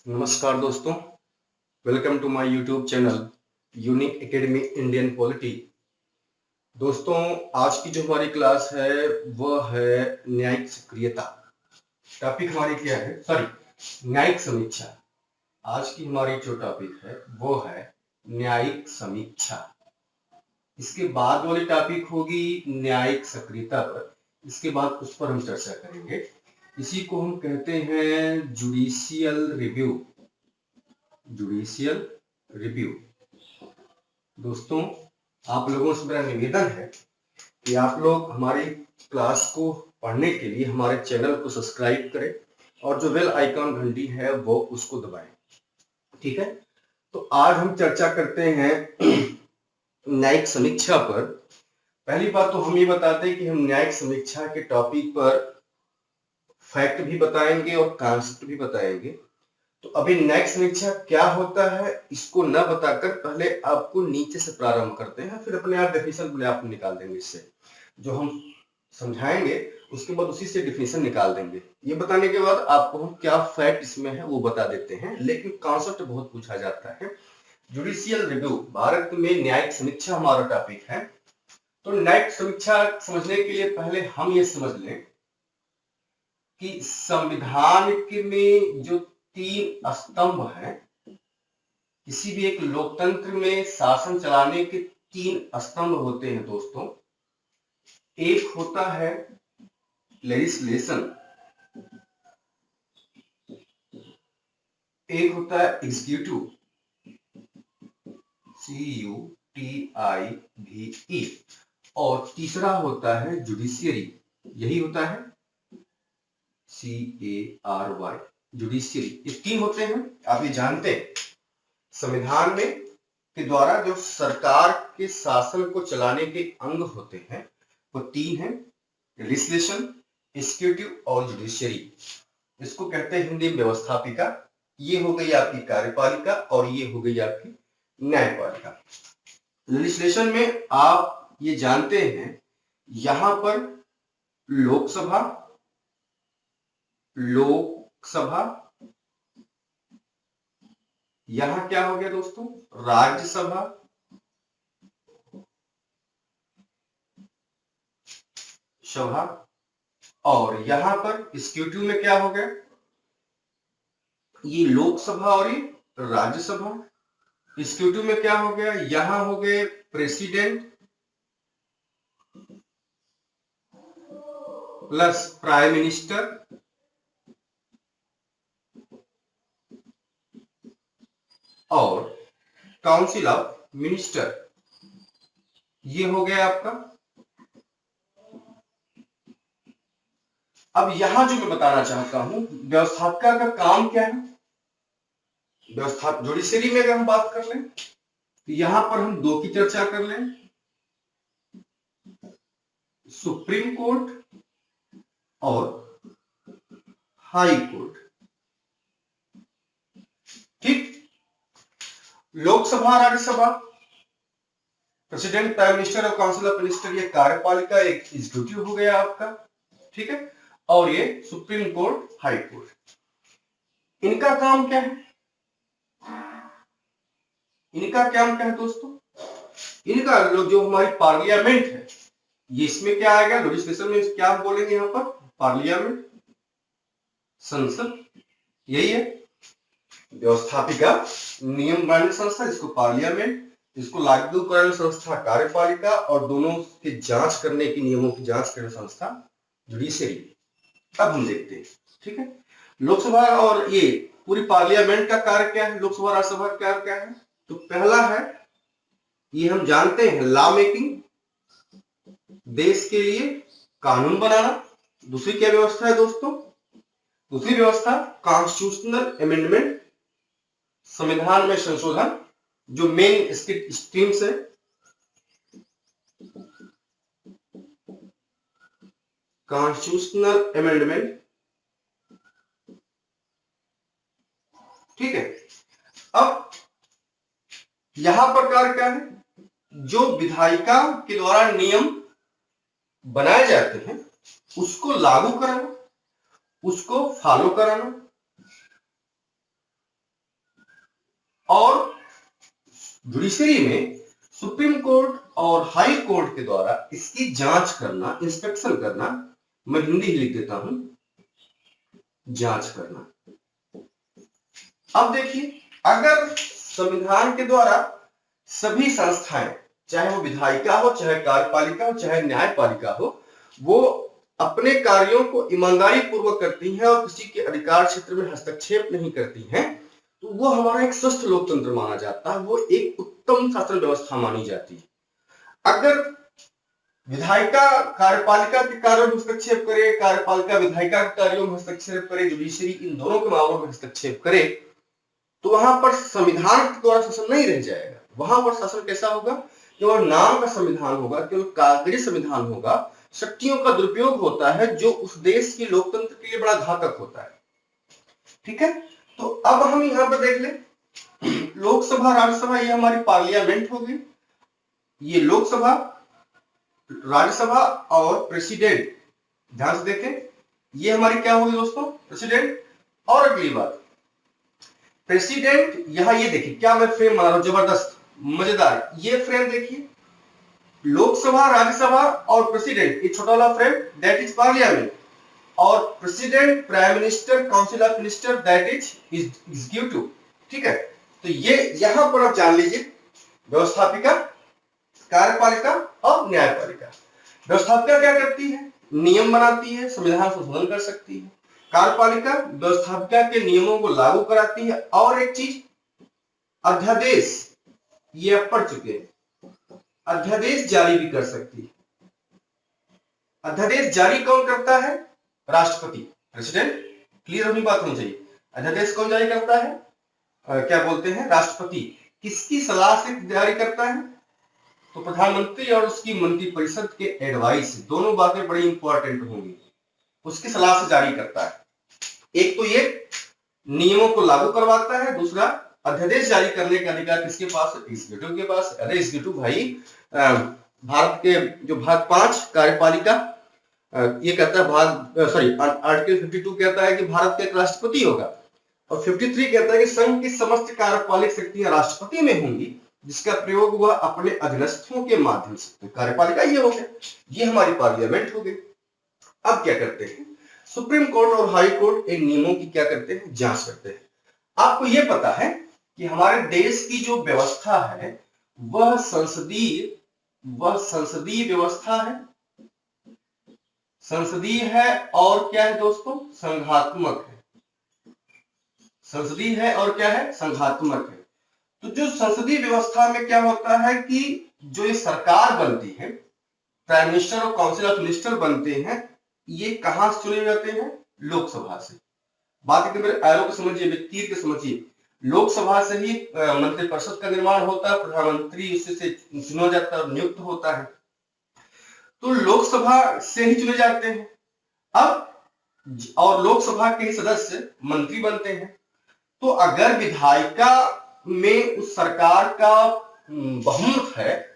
नमस्कार दोस्तों, welcome to my YouTube channel Unique Academy Indian polity. दोस्तों, आज की जो हमारी क्लास है वह है न्यायिक सक्रियता। टॉपिक हमारी क्या है? न्यायिक समीक्षा। आज की हमारी जो टॉपिक है वो है न्यायिक समीक्षा। इसके बाद वाली टॉपिक होगी न्यायिक सक्रियता पर। इसके बाद उस पर हम चर्चा करेंगे। इसी को हम कहते हैं जुडिशियल रिव्यू। Judicial review. दोस्तों, आप लोगों से मेरा निवेदन है कि आप लोग हमारी क्लास को पढ़ने के लिए हमारे चैनल को सब्सक्राइब करें और जो बेल आइकॉन घंटी है वो उसको दबाएं। ठीक है, तो आज हम चर्चा करते हैं न्यायिक समीक्षा पर। पहली बात तो हम ये बताते हैं कि हम न्यायिक समीक्षा के टॉपिक पर फैक्ट भी बताएंगे और कॉन्सेप्ट भी बताएंगे। तो अभी न्यायिक समीक्षा क्या होता है इसको न बताकर पहले आपको नीचे से प्रारंभ करते हैं, फिर अपने आप डेफिनेशन अपने आप निकाल देंगे। इससे जो हम समझाएंगे उसके बाद उसी से डेफिनेशन निकाल देंगे। ये बताने के बाद आपको हम क्या फैक्ट इसमें है वो बता देते हैं, लेकिन कॉन्सेप्ट बहुत पूछा जाता है। जुडिशियल रिव्यू, भारत में न्यायिक समीक्षा हमारा टॉपिक है। तो न्यायिक समीक्षा समझने के लिए पहले हम ये समझ लें कि संविधान के में जो 3 स्तंभ हैं, किसी भी एक लोकतंत्र में शासन चलाने के 3 स्तंभ होते हैं दोस्तों। एक होता है लेजिस्लेशन, एक होता है एग्जीक्यूटिव, CUTIVE, और तीसरा होता है जुडिशियरी, यही होता है CARY, जुडिशियरी। ये 3 होते हैं, आप ये जानते हैं। संविधान में के द्वारा जो सरकार के शासन को चलाने के अंग होते हैं वो 3 हैं, लेजिस्लेशन, एग्जीक्यूटिव और जुडिशियरी। इसको कहते हैं हिंदी में व्यवस्थापिका। ये हो गई आपकी कार्यपालिका और ये हो गई आपकी न्यायपालिका। लेजिस्लेशन में आप ये जानते हैं यहां पर लोकसभा, यहां क्या हो गया दोस्तों, राज्यसभा, और यहां पर एग्जीक्यूटिव में क्या हो गया, ये लोकसभा और ये राज्यसभा। एग्जीक्यूटिव में क्या हो गया, यहां हो गए प्रेसिडेंट प्लस प्राइम मिनिस्टर और काउंसिल ऑफ मिनिस्टर, ये हो गया आपका। अब यहां जो मैं बताना चाहता हूं, व्यवस्थापिका का काम क्या है। व्यवस्था जुडिशरी में अगर हम बात कर लें तो यहां पर हम 2 की चर्चा कर लें, सुप्रीम कोर्ट और हाई कोर्ट। ठीक, Lok Sabha, Rajya Sabha, president, prime minister और काउंसिल ऑफ मिनिस्टर, ये कार्यपालिका, एक एग्जीक्यूटिव हो गया आपका। ठीक है, और ये सुप्रीम कोर्ट, हाई कोर्ट। इनका काम क्या है, इनका काम क्या है दोस्तों, इनका जो हमारी पार्लियामेंट है, ये इसमें क्या आएगा, लेजिस्लेशन में क्या बोलेंगे यहां पर, पार्लियामेंट, संसद, यही है। व्यवस्थापिका नियम बनाने संस्था जिसको पार्लियामेंट, इसको लागू करने संस्था कार्यपालिका, और दोनों के जांच करने की, नियमों की जांच करने संस्था जुडिशरी। अब हम देखते हैं। ठीक है, लोकसभा और ये पूरी पार्लियामेंट का कार्य क्या है, लोकसभा राज्यसभा का कार्य क्या है। तो पहला है, ये हम जानते हैं, लॉ मेकिंग, देश के लिए कानून बनाना। दूसरी क्या व्यवस्था है दोस्तों, दूसरी व्यवस्था कॉन्स्टिट्यूशनल अमेंडमेंट, संविधान में संशोधन, जो मेन इसकी स्ट्रीम्स है। कॉन्स्टिट्यूशनल अमेंडमेंट, ठीक है। अब यहां पर कार्य क्या है, जो विधायिका के द्वारा नियम बनाए जाते हैं उसको लागू कराना, उसको फॉलो कराना। और जुडिशरी में सुप्रीम कोर्ट और हाई कोर्ट के द्वारा इसकी जांच करना, इंस्पेक्शन करना, मैं हिंदी ही लिख देता हूं, जांच करना। अब देखिए, अगर संविधान के द्वारा सभी संस्थाएं, चाहे वो विधायिका हो, चाहे कार्यपालिका हो, चाहे न्यायपालिका हो, वो अपने कार्यों को ईमानदारी पूर्वक करती हैं और किसी के अधिकार क्षेत्र में हस्तक्षेप नहीं करती हैं, तो वो हमारा एक स्वस्थ लोकतंत्र माना जाता है, वो एक उत्तम शासन व्यवस्था मानी जाती है। अगर विधायिका कार्यपालिका के कार्यों में हस्तक्षेप करे, कार्यपालिका विधायिका के कार्यों में हस्तक्षेप करे, जुडिशरी इन दोनों के मामलों में हस्तक्षेप करे, तो वहां पर संविधान के द्वारा शासन नहीं रह जाएगा। वहां पर शासन कैसा होगा? केवल नाम का संविधान होगा, केवल कागजी संविधान होगा। शक्तियों का दुरुपयोग होता है जो उस देश के लोकतंत्र के लिए बड़ा घातक होता है। ठीक है, तो अब हम यहां पर देख ले, लोकसभा, राज्यसभा, ये हमारी पार्लियामेंट होगी। ये लोकसभा, राज्यसभा और प्रेसिडेंट, ध्यान से देखें, ये हमारी क्या होगी दोस्तों? प्रेसिडेंट। और अगली बात, प्रेसिडेंट, यहां ये देखिए क्या मैं फ्रेम बना रहा हूं, जबरदस्त मजेदार। ये फ्रेम देखिए, लोकसभा, राज्यसभा और प्रेसिडेंट, ये छोटा वाला फ्रेम, दैट इज पार्लियामेंट। और president, prime minister, council of minister, that is executive. ठीक है, तो ये यहां पर आप जान लीजिए, व्यवस्थापिका, कार्यपालिका और न्यायपालिका। व्यवस्थापिका क्या करती है? नियम बनाती है, संविधान संशोधन कर सकती है। कार्यपालिका व्यवस्थापिका के नियमों को लागू कराती है। और एक चीज, अध्यादेश, ये अब पढ़ चुके हैं, अध्यादेश जारी भी कर सकती है। अध्यादेश जारी कौन करता है? राष्ट्रपति, प्रेसिडेंट। क्लियर होनी बात होनी चाहिए। अध्यादेश कौन जारी करता है? क्या बोलते हैं? राष्ट्रपति। किसकी सलाह से जारी करता है? तो प्रधानमंत्री और उसकी मंत्रिपरिषद के एडवाइस, दोनों बातें बड़ी इंपॉर्टेंट होंगी, उसकी सलाह से जारी करता है। एक तो ये नियमों को लागू करवाता है, दूसरा अध्यादेश जारी करने का अधिकार किसके पास है? एग्जीक्यूटिव के पास। अरे एग्जीक्यूटिव भाई, भारत के जो भाग 5 कार्यपालिका, ये कहता है आर्टिकल 52 कहता है कि भारत का एक राष्ट्रपति होगा, और 53 कहता है कि संघ की समस्त कार्यपालिक शक्तियां राष्ट्रपति में होंगी, जिसका प्रयोग वह अपने अधीनस्थों के माध्यम से। कार्यपालिका ये हो गया, ये हमारी पार्लियामेंट हो गई। अब क्या करते हैं? सुप्रीम कोर्ट और हाई कोर्ट इन नियमों की क्या करते हैं? जांच करते हैं। आपको यह पता है कि हमारे देश की जो व्यवस्था है वह संसदीय व्यवस्था है, संसदीय है और क्या है दोस्तों? संघात्मक है। संसदीय है और क्या है? संघात्मक है। तो जो संसदीय व्यवस्था में क्या होता है कि जो ये सरकार बनती है, प्राइम मिनिस्टर और काउंसिल ऑफ मिनिस्टर बनते हैं, ये कहां से चुने जाते हैं? लोकसभा से। बात के मेरे एरो को समझिए, तीर के समझिए। लोकसभा से ही मंत्रिपरिषद का निर्माण होता है, प्रधानमंत्री उससे चुना जाता है, नियुक्त होता है, तो लोकसभा से ही चुने जाते हैं। अब और लोकसभा के ही सदस्य मंत्री बनते हैं। तो अगर विधायिका में उस सरकार का बहुमत है,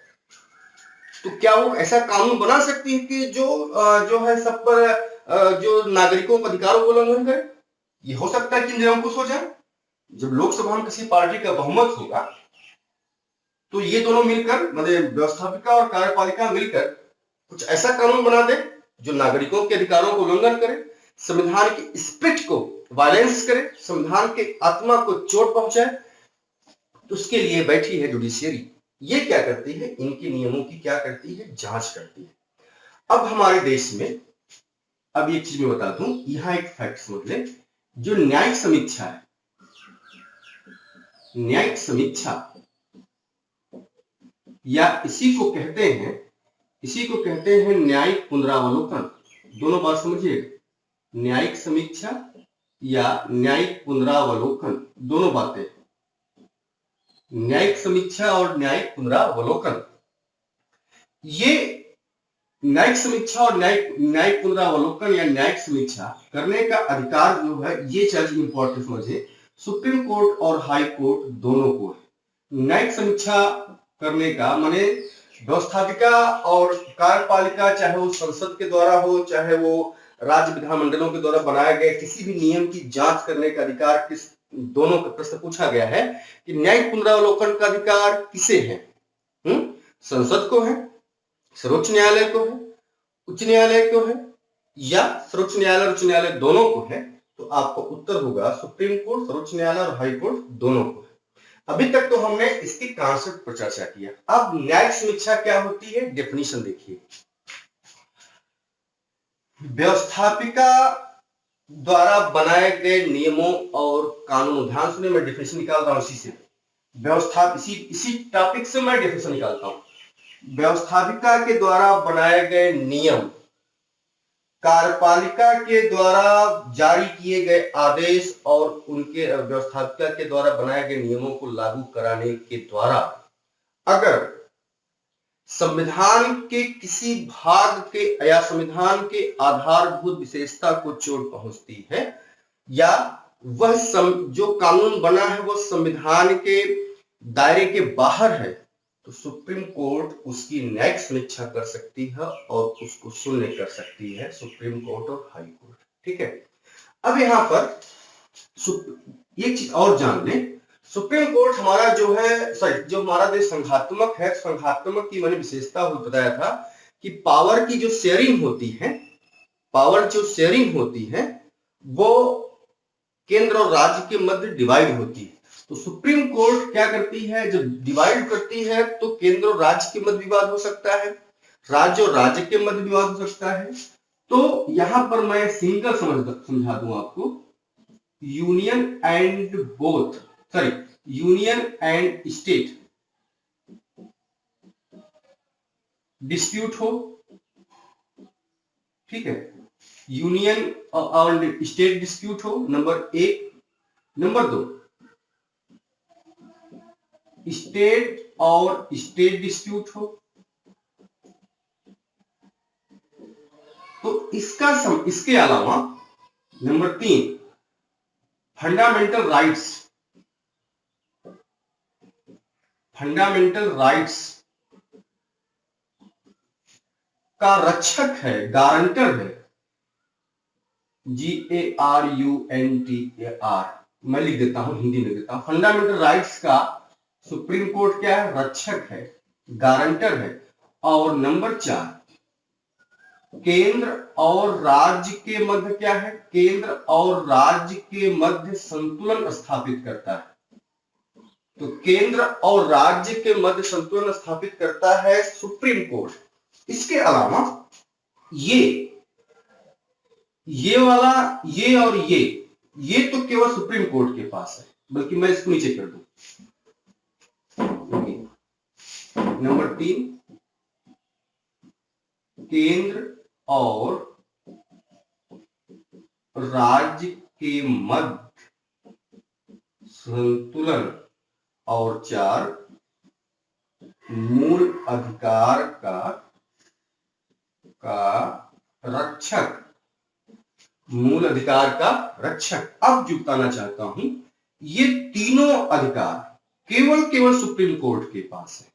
तो क्या वो ऐसा कानून बना सकती है कि जो है सब पर जो नागरिकों के अधिकारों को उल्लंघन करे? ये हो सकता है कि निरंकुश हो जाए। जब लोकसभा में किसी पार्टी का बहुमत होगा, तो ये दोनों मिलकर, मतलब व्यवस्थापिका और कार्यपालिका मिलकर कुछ ऐसा कानून बना दे जो नागरिकों के अधिकारों को उल्लंघन करे, संविधान की स्पिरिट को वायलेंस करे, संविधान के आत्मा को चोट पहुंचाए, तो उसके लिए बैठी है जुडिशियरी। ये क्या करती है? इनके नियमों की क्या करती है? जांच करती है। अब हमारे देश में, अब एक चीज मैं बता दूं, यहां एक फैक्ट समझ ले, जो न्यायिक समीक्षा है, न्यायिक समीक्षा, या इसी को कहते हैं न्यायिक पुनरावलोकन। दोनों बात समझिए, न्यायिक समीक्षा या न्यायिक पुनरावलोकन, दोनों बातें, न्यायिक समीक्षा और न्यायिक पुनरावलोकन। ये न्यायिक समीक्षा और न्यायिक पुनरावलोकन या न्यायिक समीक्षा करने का अधिकार जो है, ये चीज इंपॉर्टेंट समझे, सुप्रीम कोर्ट और हाई कोर्ट दोनों को है। न्यायिक समीक्षा करने का माने व्यवस्थापिका और कार्यपालिका, चाहे वो संसद के द्वारा हो, चाहे वो राज्य विधानमंडलों के द्वारा बनाए गए किसी भी नियम की जांच करने का अधिकार दोनों का प्रश्न पूछा गया है कि न्यायिक पुनरावलोकन का अधिकार किसे है? संसद को है, सर्वोच्च न्यायालय को है, उच्च न्यायालय को है, या सर्वोच्च न्यायालय और उच्च न्यायालय दोनों को है? तो आपको उत्तर होगा सुप्रीम कोर्ट, सर्वोच्च न्यायालय और हाई कोर्ट दोनों को है। अभी तक तो हमने इसके कॉन्सेप्ट पर चर्चा किया। अब न्यायिक समीक्षा क्या होती है, डेफिनेशन देखिए। व्यवस्थापिका द्वारा बनाए गए नियमों और कानून, ध्यान सुनिए, मैं डेफिनेशन निकाल रहा हूं इसी से, इसी टॉपिक से मैं डेफिनेशन निकालता हूं। व्यवस्थापिका के द्वारा बनाए गए नियम, कार्यपालिका के द्वारा जारी किए गए आदेश और उनके व्यवस्थापिका के द्वारा बनाए गए नियमों को लागू कराने के द्वारा अगर संविधान के किसी भाग के या संविधान के आधारभूत विशेषता को चोट पहुंचती है, या वह जो कानून बना है वो संविधान के दायरे के बाहर है, तो सुप्रीम कोर्ट उसकी न्यायिक समीक्षा कर सकती है और उसको शून्य कर सकती है, सुप्रीम कोर्ट और हाई कोर्ट। ठीक है। अब यहां पर एक चीज और जान लें, सुप्रीम कोर्ट हमारा जो है, सॉरी, जो हमारा देश संघात्मक है, संघात्मक की मैंने विशेषता बताया था कि पावर की जो शेयरिंग होती है, पावर जो शेयरिंग होती है वो केंद्र और राज्य के मध्य डिवाइड होती है। तो सुप्रीम कोर्ट क्या करती है, जब डिवाइड करती है तो केंद्र और राज्य के मध्य विवाद हो सकता है, राज्य और राज्य के मध्य विवाद हो सकता है। तो यहां पर मैं सिंगल समझा दूं आपको, union and both, sorry, union and state dispute हो, ठीक है, यूनियन और स्टेट डिस्प्यूट हो, नंबर एक। नंबर दो, स्टेट और स्टेट डिस्प्यूट हो। तो इसके अलावा नंबर तीन, फंडामेंटल राइट्स, फंडामेंटल राइट्स का रक्षक है, गारंटर है, GARUNTAR, मैं लिख देता हूं, हिंदी में देता हूं। फंडामेंटल राइट्स का सुप्रीम कोर्ट क्या है, रक्षक है, गारंटर है। और नंबर चार, केंद्र और राज्य के मध्य क्या है, केंद्र और राज्य के मध्य संतुलन स्थापित करता है। तो केंद्र और राज्य के मध्य संतुलन स्थापित करता है सुप्रीम कोर्ट। इसके अलावा ये वाला, ये और ये तो केवल सुप्रीम कोर्ट के पास है, बल्कि मैं इसको नीचे कर दूं। नंबर तीन, केंद्र और राज्य के मध्य संतुलन। और चार, मूल अधिकार का रक्षक, मूल अधिकार का रक्षक। अब जो बताना चाहता हूं, ये तीनों अधिकार केवल सुप्रीम कोर्ट के पास है।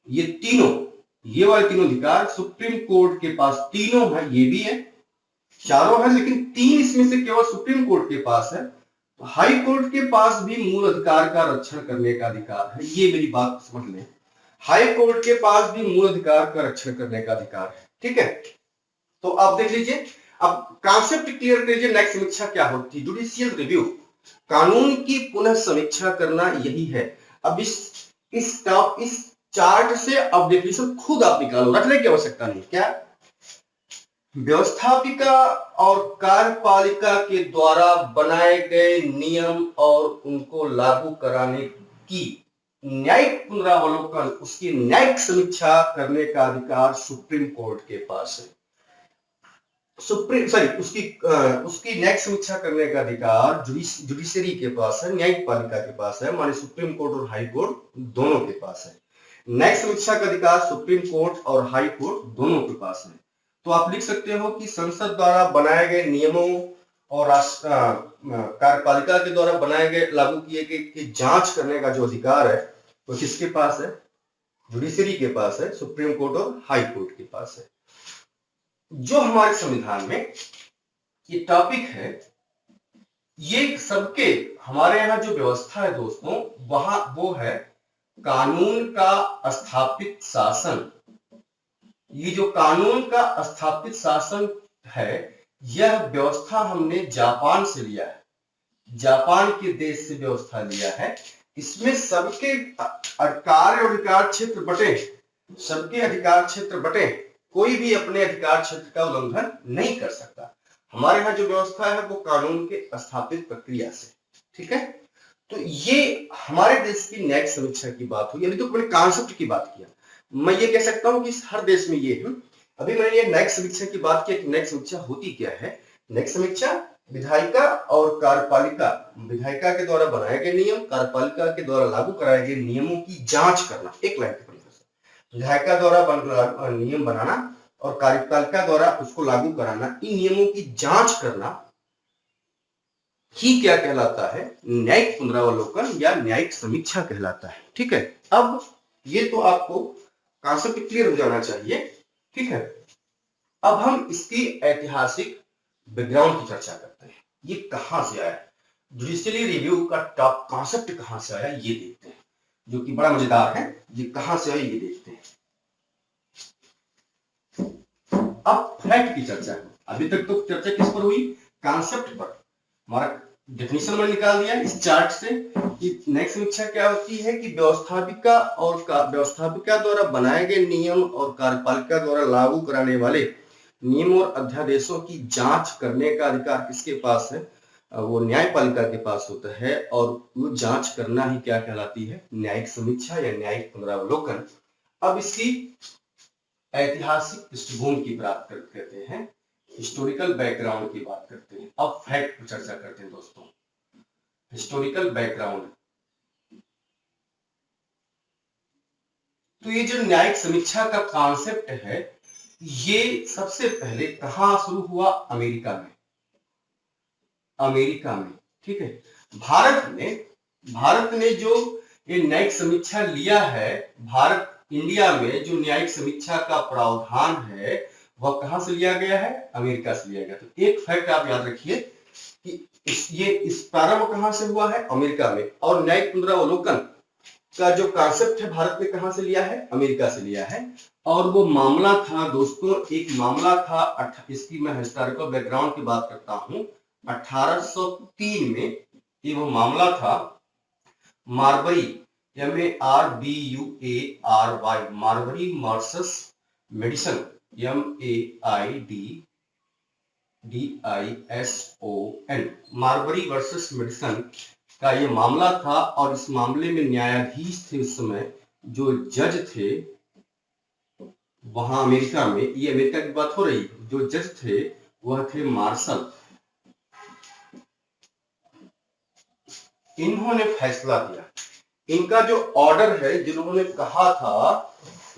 ये तीनों, ये वाले तीनों अधिकार सुप्रीम कोर्ट के पास तीनों है, ये भी है, चारों है, लेकिन तीन इसमें से केवल सुप्रीम कोर्ट के पास है। तो हाई कोर्ट के पास भी मूल अधिकार का रक्षण करने का अधिकार है, ये मेरी बात समझ लें। हाई कोर्ट के पास भी मूल अधिकार का रक्षण करने का अधिकार है। ठीक है, तो आप देख लीजिए, अब कॉन्सेप्ट क्लियर कर लीजिए। नेक्स्ट समीक्षा क्या होती है, जुडिशियल रिव्यू, कानून की पुनः समीक्षा करना, यही है। अब इस चार्ट से अब डेफिनेशन खुद आप निकालो, रखने की आवश्यकता नहीं। क्या, व्यवस्थापिका और कार्यपालिका के द्वारा बनाए गए नियम और उनको लागू कराने की न्यायिक पुनरावलोकन, उसकी न्यायिक समीक्षा करने का अधिकार सुप्रीम कोर्ट के पास है। उसकी न्यायिक समीक्षा करने का अधिकार जुडिशरी के पास है, न्यायिक पालिका के पास है, माने सुप्रीम कोर्ट और हाई कोर्ट दोनों के पास है। न्यायिक समीक्षा का अधिकार सुप्रीम कोर्ट और हाई कोर्ट दोनों के पास है। तो आप लिख सकते हो कि संसद द्वारा बनाए गए नियमों और कार्यपालिका के द्वारा बनाए गए, लागू किए गए की जांच करने का जो अधिकार है वो किसके पास है, जुडिशरी के पास है, सुप्रीम कोर्ट और हाई कोर्ट के पास है। जो हमारे संविधान में ये टॉपिक है, ये सबके हमारे यहाँ जो व्यवस्था है दोस्तों, वहां वो है कानून का स्थापित शासन। ये जो कानून का स्थापित शासन है, यह व्यवस्था हमने जापान से लिया है, जापान के देश से व्यवस्था लिया है। इसमें सबके कार्य और अधिकार क्षेत्र बटे, सबके अधिकार क्षेत्र बटे, कोई भी अपने अधिकार क्षेत्र का उल्लंघन नहीं कर सकता। हमारे यहाँ जो व्यवस्था है वो कानून के स्थापित प्रक्रिया से, ठीक है। तो ये हमारे देश की न्यायिक समीक्षा की बात हुई। अभी तो मैंने कॉन्सेप्ट की बात किया, मैं ये कह सकता हूँ कि हर देश में ये है। अभी मैंने ये न्यायिक समीक्षा की बात की कि न्यायिक समीक्षा होती क्या है। न्यायिक समीक्षा विधायिका और कार्यपालिका, विधायिका के द्वारा बनाए गए नियम, कार्यपालिका के द्वारा लागू कराए गए नियमों की जांच करना। एक लाइन के विधायिका द्वारा नियम बनाना और कार्यपालिका द्वारा उसको लागू कराना, इन नियमों की जांच करना ही क्या कहलाता है, न्यायिक पुनरावलोकन या न्यायिक समीक्षा कहलाता है, ठीक है। अब ये तो आपको कॉन्सेप्ट क्लियर हो जाना चाहिए, ठीक है। अब हम इसकी ऐतिहासिक बैकग्राउंड की चर्चा करते हैं। ये कहां से आया, जुडिशियली रिव्यू का टॉप कॉन्सेप्ट कहां से आया ये देखते हैं, जो कि बड़ा मजेदार है। ये कहां से आया ये देखते हैं। अब फैक्ट की चर्चा है। अभी तक तो चर्चा किस पर हुई, कॉन्सेप्ट पर। हमारा डेफिनेशन में निकाल दिया इस चार्ट से कि न्यायिक समीक्षा क्या होती है कि व्यवस्थापिका और व्यवस्थापिका द्वारा बनाए गए नियम और कार्यपालिका द्वारा लागू कराने वाले नियम और अध्यादेशों की जांच करने का अधिकार किसके पास है, वो न्यायपालिका के पास होता है। और वो जांच करना ही क्या कहलाती है, न्यायिक समीक्षा या न्यायिक पुनरावलोकन। अब इसकी ऐतिहासिक पृष्ठभूमि की बात करते हैं, हिस्टोरिकल बैकग्राउंड की बात करते हैं। अब फैक्ट पर चर्चा करते हैं दोस्तों। हिस्टोरिकल बैकग्राउंड, तो ये जो न्यायिक समीक्षा का कॉन्सेप्ट है, ये सबसे पहले कहां शुरू हुआ, अमेरिका में, अमेरिका में, ठीक है। भारत ने जो ये न्यायिक समीक्षा लिया है, भारत इंडिया में जो न्यायिक समीक्षा का प्रावधान है वह कहां से लिया गया है, अमेरिका से लिया गया। तो एक फैक्ट आप याद रखिए कि इस प्रारंभ कहां से हुआ है, अमेरिका में। और न्यायिक पुनरावलोकन का जो कॉन्सेप्ट है भारत ने कहां से लिया है, अमेरिका से लिया है। और वो मामला था दोस्तों, एक मामला था, इसकी मैं हिस्टोरिकल बैकग्राउंड की बात करता हूं, 1803 में ये वो मामला था, Marbury, MARBUARY, Marbury versus medicine, MAIDDISON, Marbury versus medicine का ये मामला था। और इस मामले में न्यायाधीश थे उस समय, जो जज थे वहां अमेरिका में, ये अमेरिका की बात हो रही, जो जज थे वह थे मार्शल। इन्होंने फैसला दिया, इनका जो ऑर्डर है जिन्होंने कहा था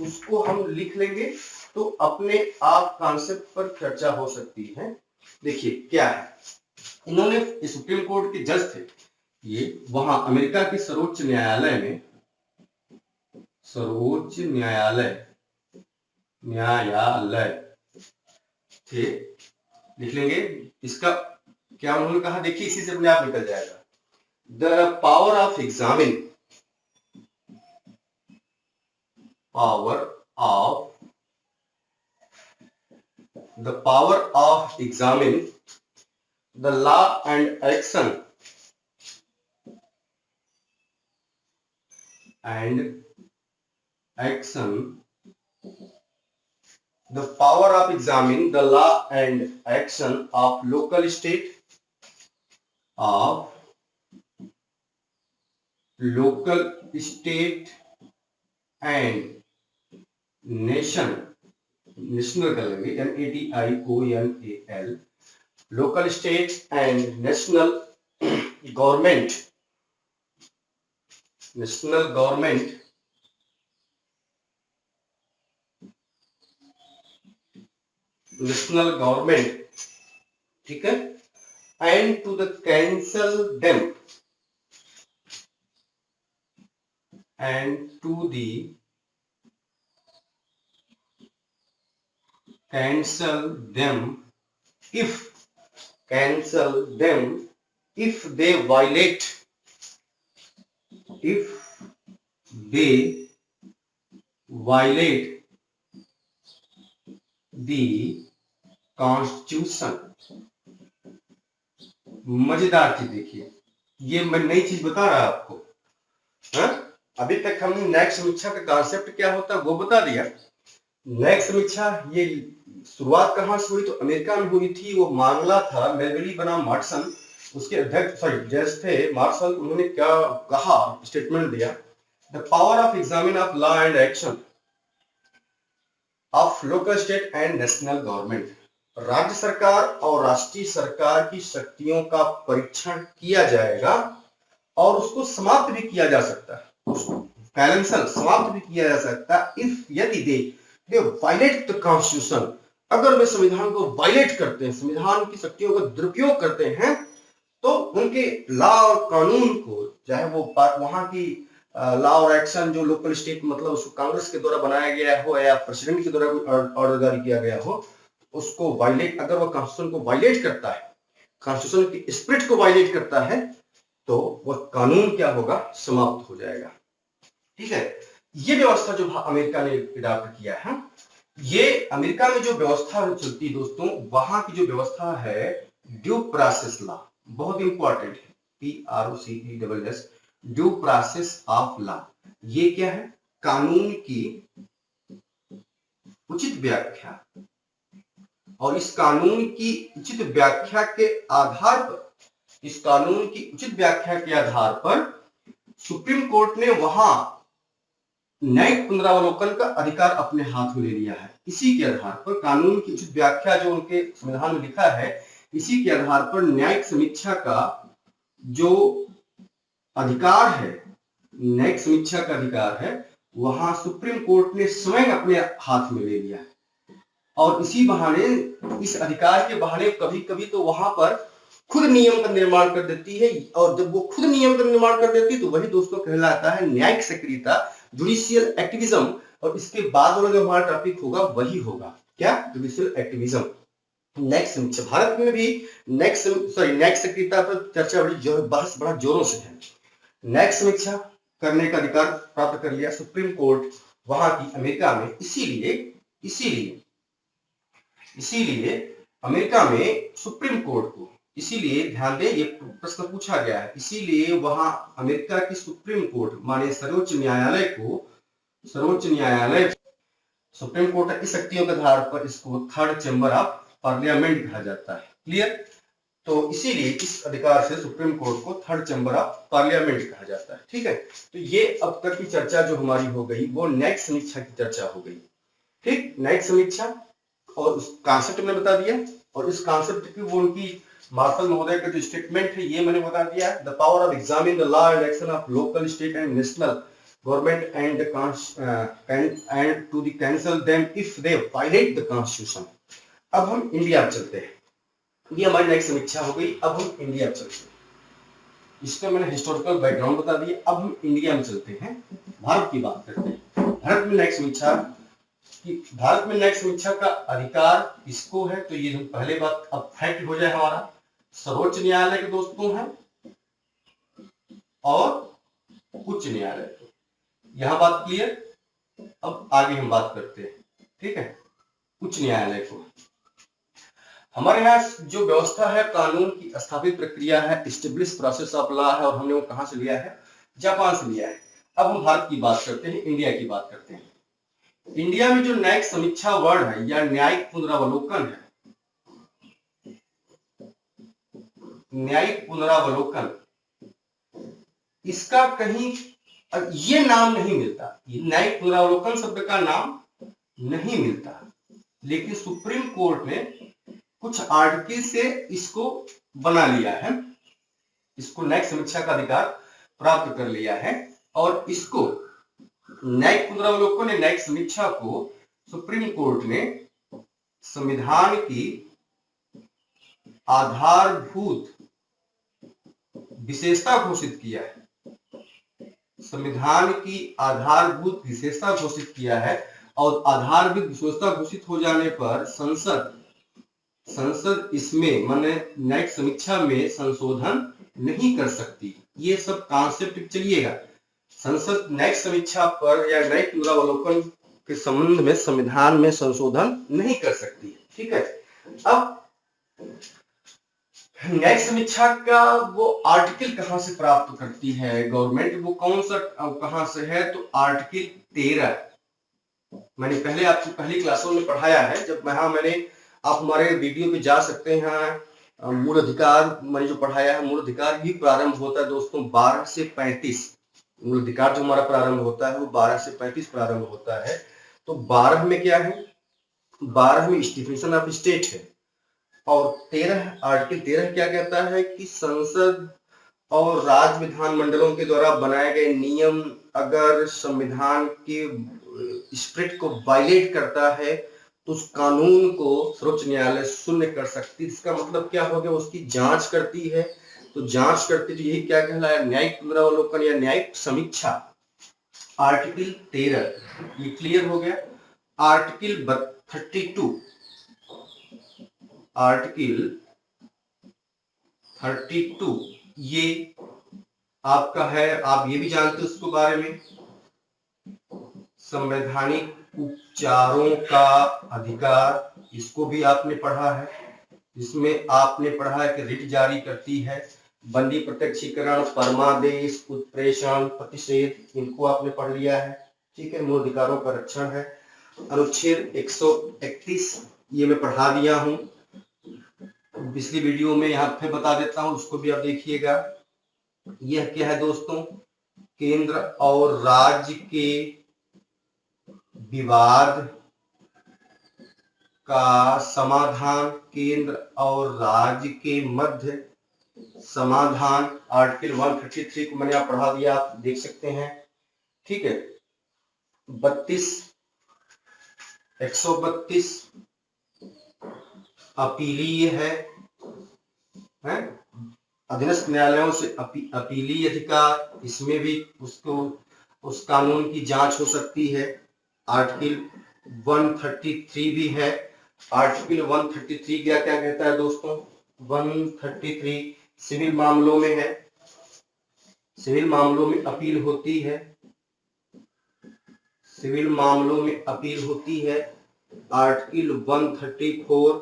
उसको हम लिख लेंगे, तो अपने आप कॉन्सेप्ट पर चर्चा हो सकती है। देखिए क्या है, इन्होंने सुप्रीम कोर्ट के जज थे, ये वहां अमेरिका की सर्वोच्च न्यायालय में, सर्वोच्च न्यायालय थे, लिख लेंगे। इसका क्या उन्होंने कहा, देखिए इसी से अपने आप निकल जाएगा। The power of examine, the power of examine the law and action the power of examine the law and action of local state and national कर लेंगे, NATIONAL, local state and national government ठीक है, and to the cancel them, and to the cancel them if if they violate the constitution. मजेदार चीज देखिए, ये मैं नई चीज बता रहा आपको। हाँ? अभी तक हमने न्यायिक समीक्षा का कॉन्सेप्ट क्या होता है वो बता दिया। न्यायिक समीक्षा ये शुरुआत कहां से हुई, तो अमेरिका में हुई थी। वो मामला था मेलविली बनाम मार्टसन, उसके अध्यक्ष जज थे मार्शल। उन्होंने क्या कहा, स्टेटमेंट दिया, the power of examine of law and action of local state and national government. राज्य सरकार और राष्ट्रीय सरकार की शक्तियों का परीक्षण किया जाएगा और उसको समाप्त भी किया जा सकता है, उसको कैंसल समाप्त भी किया जा सकता है इफ यदि दे वायलेट द कॉन्स्टिट्यूशन, अगर वे संविधान को वायलेट करते हैं, संविधान की शक्तियों का दुरुपयोग करते हैं, तो उनके लॉ और कानून को, चाहे वो वहां की लॉ और एक्शन जो लोकल स्टेट मतलब उसको कांग्रेस के द्वारा बनाया गया हो या प्रेसिडेंट के द्वारा कोई ऑर्डर जारी किया गया हो, उसको वायलेट, अगर वो कॉन्स्टिट्यूशन को वायलेट करता है, कॉन्स्टिट्यूशन की स्पिरिट को वायलेट करता है, तो वह कानून क्या होगा, समाप्त हो जाएगा। ठीक है, ये व्यवस्था जो अमेरिका ने अडॉप्ट किया है, ये अमेरिका में जो व्यवस्था चलती है दोस्तों, वहां की जो व्यवस्था है ड्यू प्रोसेस लॉ, बहुत इंपॉर्टेंट है, PROCESS, due process of law. ये क्या है, कानून की उचित व्याख्या, और इस कानून की उचित व्याख्या के आधार पर, इस कानून की उचित व्याख्या के आधार पर सुप्रीम कोर्ट ने वहां न्यायिक पुनरावलोकन का अधिकार अपने हाथ में ले लिया है। इसी के आधार पर कानून की उचित व्याख्या जो उनके संविधान में लिखा है, इसी के आधार पर न्यायिक समीक्षा का जो अधिकार है, न्यायिक समीक्षा का अधिकार है, वहां सुप्रीम कोर्ट ने स्वयं अपने हाथ में ले लिया है। और इसी बहाने, इस अधिकार के बहाने कभी कभी तो वहां पर खुद नियम का निर्माण कर देती है, और जब वो खुद नियम का निर्माण कर देती है तो वही दोस्तों कहलाता है न्यायिक सक्रियता, जुडिशियल एक्टिविज्म। और इसके बाद वाला जो हमारा टॉपिक होगा वही होगा क्या, जुडिशियल एक्टिविज्म। न्यायिक समीक्षा, भारत में भी न्यायिक सक्रियता पर चर्चा बहस बड़ा जोरों से है। न्यायिक समीक्षा करने का अधिकार प्राप्त कर लिया सुप्रीम कोर्ट वहां की अमेरिका में। इसीलिए अमेरिका में सुप्रीम कोर्ट को, इसीलिए ध्यान दें, ये प्रश्न पूछा गया है, इसीलिए वहां अमेरिका की सुप्रीम कोर्ट माने सर्वोच्च न्यायालय को, सुप्रीम कोर्ट की शक्तियों के आधार पर इसको थर्ड चैम्बर ऑफ पार्लियामेंट कहा जाता है। क्लियर, तो इसीलिए इस अधिकार से सुप्रीम कोर्ट को थर्ड चैम्बर ऑफ पार्लियामेंट कहा जाता है। ठीक है, तो ये अब तक की चर्चा जो हमारी हो गई वो न्यायिक समीक्षा की चर्चा हो गई। ठीक, न्यायिक समीक्षा और उस कॉन्सेप्ट मैंने बता दिया, और इस कॉन्सेप्ट की वो उनकी मार्शल महोदय का जो स्टेटमेंट है ये मैंने बता दिया, the power of examine the law and action of local state and national government and to cancel them if they violate the constitution. अब हम इंडिया में चलते हैं, ये हमारी न्यायिक समीक्षा हो गई। अब हम इंडिया में चलते हैं, इसका मैंने हिस्टोरिकल बैकग्राउंड बता दिया। अब हम इंडिया में चलते हैं, भारत की बात करते हैं। भारत में न्यायिक समीक्षा का अधिकार किसको है, तो ये पहले बात अब फैक्ट हो जाए हमारा, सर्वोच्च न्यायालय के दोस्तों है और उच्च न्यायालय को। यहां बात क्लियर। अब आगे हम बात करते हैं, ठीक है, उच्च न्यायालय को। हमारे यहाँ जो व्यवस्था है, कानून की स्थापित प्रक्रिया है, एस्टेब्लिश प्रोसेस ऑफ लॉ है, और हमने वो कहां से लिया है, जापान से लिया है। अब हम भारत की बात करते हैं, इंडिया की बात करते हैं। इंडिया में जो न्यायिक समीक्षा वर्ड है या न्यायिक पुनरावलोकन है, न्यायिक पुनरावलोकन, इसका कहीं ये नाम नहीं मिलता, ये न्यायिक पुनरावलोकन शब्द का नाम नहीं मिलता, लेकिन सुप्रीम कोर्ट ने कुछ आर्टिकल से इसको बना लिया है, इसको न्यायिक समीक्षा का अधिकार प्राप्त कर लिया है, और इसको न्यायिक पुनरावलोकन ने, न्यायिक समीक्षा को सुप्रीम कोर्ट ने संविधान की आधारभूत विशेषता घोषित किया है, संविधान की आधारभूत विशेषता घोषित किया है, और आधारभूत विशेषता घोषित हो जाने पर संसद इसमें माने न्यायिक समीक्षा में संशोधन नहीं कर सकती। ये सब कॉन्सेप्ट चलिएगा। संसद न्यायिक समीक्षा पर या न्यायिक पुनरावलोकन के संबंध में संविधान में संशोधन नहीं कर सकती। ठीक है। अब न्यायिक समीक्षा का वो आर्टिकल कहां से प्राप्त करती है गवर्नमेंट, वो कौन सा कहां से है, तो आर्टिकल 13 मैंने पहले आपको पहली क्लासों में पढ़ाया है। जब मैंने आप हमारे वीडियो पे जा सकते हैं, मूल अधिकार मैंने जो पढ़ाया है, मूल अधिकार भी प्रारंभ होता है दोस्तों 12 से 35। मूल अधिकार जो हमारा प्रारंभ होता है वो 12 से 35 प्रारंभ होता है। तो 12 में क्या है, 12 में डिफिनेशन ऑफ स्टेट है, और 13 आर्टिकल 13 क्या कहता है कि संसद और राज्य विधानमंडलों के द्वारा बनाए गए नियम अगर संविधान के स्पिरिट को वायलेट करता है तो उस कानून को सर्वोच्च न्यायालय शून्य कर सकती है। इसका मतलब क्या हो गया, उसकी जांच करती है। तो जांच करती तो यही क्या कहलाया, न्यायिक पुनरावलोकन या न्यायिक समीक्षा। आर्टिकल 13 ये क्लियर हो गया। आर्टिकल 32, आर्टिकल 32 ये आपका है, आप ये भी जानते हो उसके बारे में, संवैधानिक उपचारों का अधिकार, इसको भी आपने पढ़ा है। इसमें आपने पढ़ा है कि रिट जारी करती है, बंदी प्रत्यक्षीकरण, परमादेश, उत्प्रेषण, प्रतिषेध, इनको आपने पढ़ लिया है। ठीक है। मूल अधिकारों का रक्षण है। अनुच्छेद 131 ये मैं पढ़ा दिया हूं पिछली वीडियो में, यहाँ पे बता देता हूं, उसको भी आप देखिएगा। यह क्या है दोस्तों, केंद्र और राज्य के विवाद का समाधान, केंद्र और राज्य के मध्य समाधान। आर्टिकल 133 को मैंने आप पढ़ा दिया, आप देख सकते हैं। ठीक है। 132 अपीलीय है, अधीनस्थ न्यायालयों से अपीलीय अधिकार, इसमें भी उसको उस कानून की जांच हो सकती है। आर्टिकल 133 भी है। आर्टिकल 133 क्या क्या कहता है दोस्तों, 133 सिविल मामलों में है, सिविल मामलों में अपील होती है, सिविल मामलों में अपील होती है। आर्टिकल 134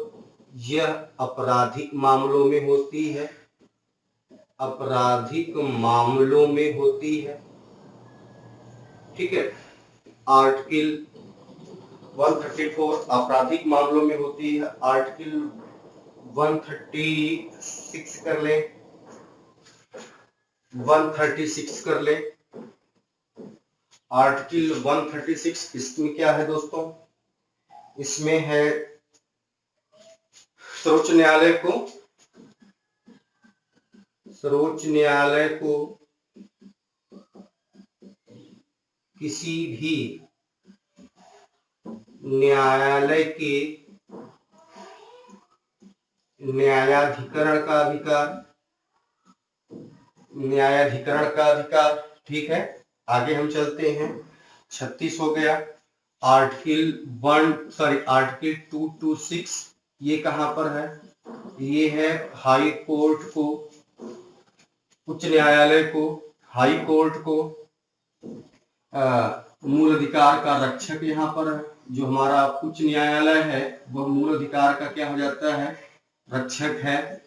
यह आपराधिक मामलों में होती है, आपराधिक मामलों में होती है। ठीक है। आर्टिकल 134 आपराधिक मामलों में होती है। आर्टिकल 136 कर ले, 136 कर ले। आर्टिकल 136 इसमें क्या है दोस्तों, इसमें है सर्वोच्च न्यायालय को किसी भी न्यायालय के न्यायाधिकरण का अधिकार। ठीक है। आगे हम चलते हैं। 36 हो गया। आर्टिकल 226 ये कहां पर है, ये है हाई कोर्ट को, उच्च न्यायालय को, हाई कोर्ट को मूल अधिकार का रक्षक यहाँ पर है। जो हमारा उच्च न्यायालय है वह मूल अधिकार का क्या हो जाता है, रक्षक है।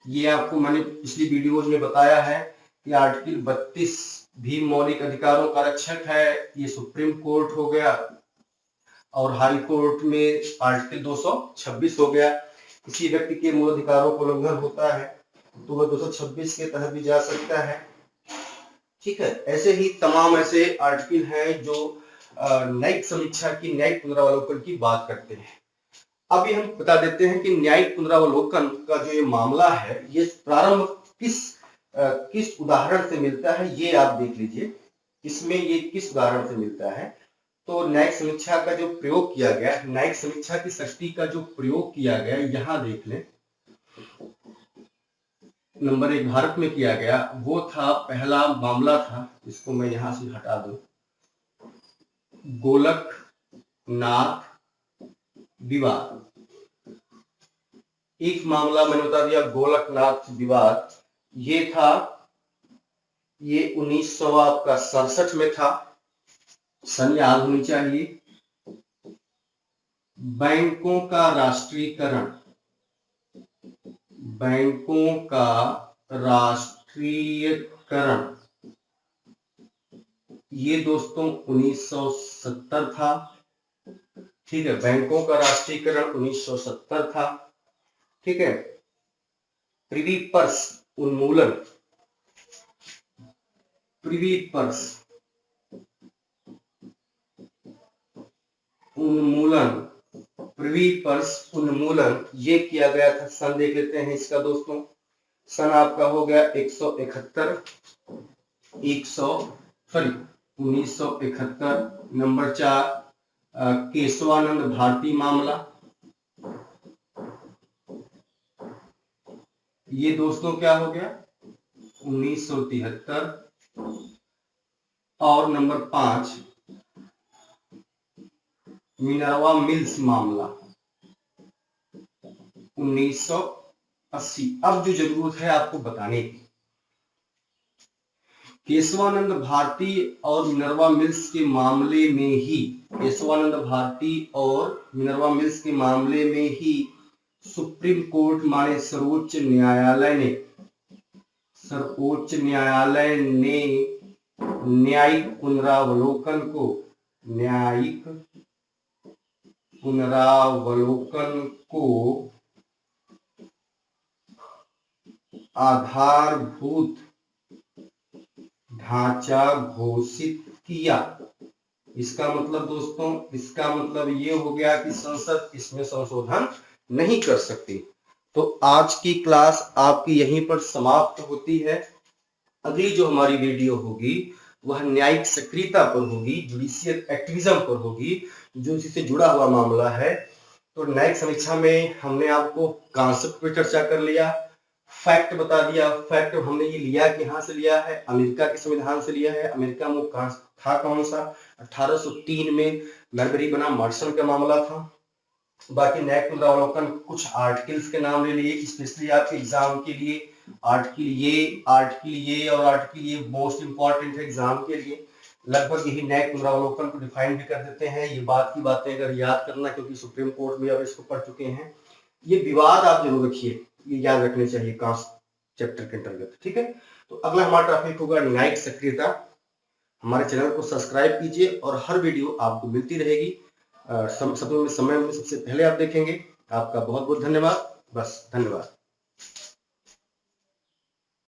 ये आपको मैंने पिछली वीडियोज में बताया है कि आर्टिकल 32 भी मौलिक अधिकारों का रक्षक है। ये सुप्रीम कोर्ट हो गया, और हाई कोर्ट में आर्टिकल 226 हो गया। किसी व्यक्ति के मूल अधिकारों को उल्लंघन होता है तो वह 226 के तहत भी जा सकता है। ठीक है। ऐसे ही तमाम ऐसे आर्टिकल हैं जो न्यायिक समीक्षा की, न्यायिक पुनरावलोकन की बात करते हैं। अभी हम बता देते हैं कि न्यायिक पुनरावलोकन का जो ये मामला है ये प्रारंभ किस उदाहरण से मिलता है, ये आप देख लीजिए। इसमें ये किस उदाहरण से मिलता है, तो न्यायिक समीक्षा का जो प्रयोग किया गया, न्यायिक समीक्षा की शक्ति का जो प्रयोग किया गया, यहां देख लें। नंबर 1 भारत में किया गया, वो था, पहला मामला था, इसको मैं यहां से हटा दूं, गोलकनाथ विवाद। एक मामला मैंने बता दिया गोलकनाथ विवाद, ये था, ये 1900 आपका 67 में था, सन याद होनी चाहिए। बैंकों का राष्ट्रीयकरण, बैंकों का राष्ट्रीयकरण ये दोस्तों 1970 था। ठीक है, बैंकों का राष्ट्रीयकरण 1970 था। ठीक है, प्रिवी पर्स उन्मूलन, प्रिवी पर्स उन्मूलन, प्रिवी पर्स उन्मूलन ये किया गया था। सन देख लेते हैं इसका दोस्तों, सन आपका हो गया 1971। नंबर 4 केशवानंद भारती मामला, ये दोस्तों क्या हो गया 1973। और नंबर 5 मिनर्वा मिल्स मामला 1980। अब जो जरूरत है आपको बताने की, केशवानंद भारती और मिनर्वा मिल्स के मामले में ही, केशवानंद भारती और मिनर्वा मिल्स के मामले में ही सुप्रीम कोर्ट माने सर्वोच्च न्यायालय ने न्यायिक पुनरावलोकन को आधारभूत ढांचा घोषित किया। इसका मतलब दोस्तों, इसका मतलब ये हो गया कि संसद इसमें संशोधन नहीं कर सकती। तो आज की क्लास आपकी यहीं पर समाप्त होती है। अगली जो हमारी वीडियो होगी वह न्यायिक सक्रियता पर होगी, जुडिशियल एक्टिविज्म पर होगी, जो इससे जुड़ा हुआ मामला है। तो न्यायिक समीक्षा में हमने आपको कॉन्सेप्ट पर चर्चा कर लिया, फैक्ट बता दिया। फैक्ट हमने ये लिया कि कहां से लिया है, अमेरिका के संविधान से लिया है। अमेरिका में था कौन सा, 1803 में मरबरी बना मर्सन का मामला था। बाकी न्यायिक पुनरावलोकन कुछ आर्टिकल्स के नाम ले लिए, स्पेशली आपके एग्जाम के लिए। आर्टिकल ये और आर्टिकल ये मोस्ट इंपॉर्टेंट है एग्जाम के लिए। लगभग यही न्यायिक पुनरावलोकन को डिफाइन भी कर देते हैं। ये बात की बातें अगर याद करना, क्योंकि सुप्रीम कोर्ट में अब इसको पढ़ चुके हैं। ये विवाद आप जरूर रखिए, ये याद रखने चाहिए चैप्टर के अंतर्गत। ठीक है, तो अगला हमारा टॉपिक होगा न्यायिक सक्रियता। हमारे चैनल को सब्सक्राइब कीजिए और हर वीडियो आपको मिलती रहेगी। समय में सबसे पहले आप देखेंगे। आपका बहुत बहुत धन्यवाद। बस धन्यवाद।